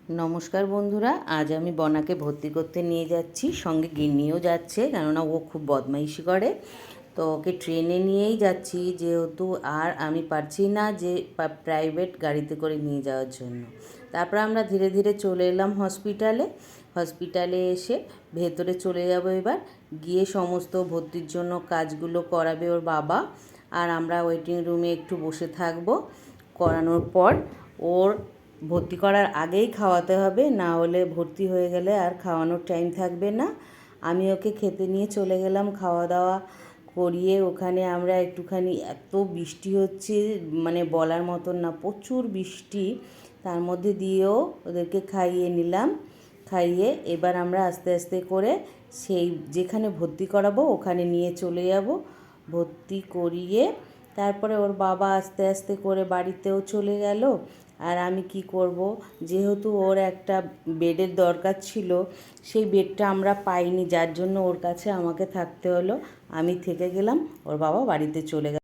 নমস্কার বন্ধুরা, আজ আমি বনাকে ভর্তি করতে নিয়ে যাচ্ছি, সঙ্গে গিন্নিও যাচ্ছে, কেননা ও খুব বদমাইশি করে। তো ওকে ট্রেনে নিয়েই যাচ্ছি, যেহেতু আর আমি পারছি না যে প্রাইভেট গাড়িতে করে নিয়ে যাওয়ার জন্য। তারপর আমরা ধীরে ধীরে চলে এলাম হসপিটালে এসে ভেতরে চলে যাব। এবার গিয়ে সমস্ত ভর্তির জন্য কাজগুলো করাবে ওর বাবা, আর আমরা ওয়েটিং রুমে একটু বসে থাকবো। করানোর পর ওর ভর্তি করার আগেই খাওয়াতে হবে, না হলে ভর্তি হয়ে গেলে আর খাওয়ানোর টাইম থাকবে না। আমি ওকে খেতে নিয়ে চলে গেলাম, খাওয়া দাওয়া করিয়ে ওখানে আমরা একটুখানি, এত বৃষ্টি হচ্ছে মানে বলার মতন না, প্রচুর বৃষ্টি, তার মধ্যে দিয়েও ওদেরকে খাইয়ে নিলাম। খাইয়ে এবার আমরা আস্তে আস্তে করে সেই যেখানে ভর্তি করাবো ওখানে নিয়ে চলে যাব। ভর্তি করিয়ে তারপরে ওর বাবা আস্তে আস্তে করে বাড়িতেও চলে গেল। আর আমি কি করব, যেহেতু ওর একটা বেডের দরকার ছিল, সেই বেডটা আমরা পাইনি, যার জন্য ওর কাছে আমাকে থাকতে হলো। আমি থেকে গেলাম, ওর বাবা বাড়িতে চলে গেল।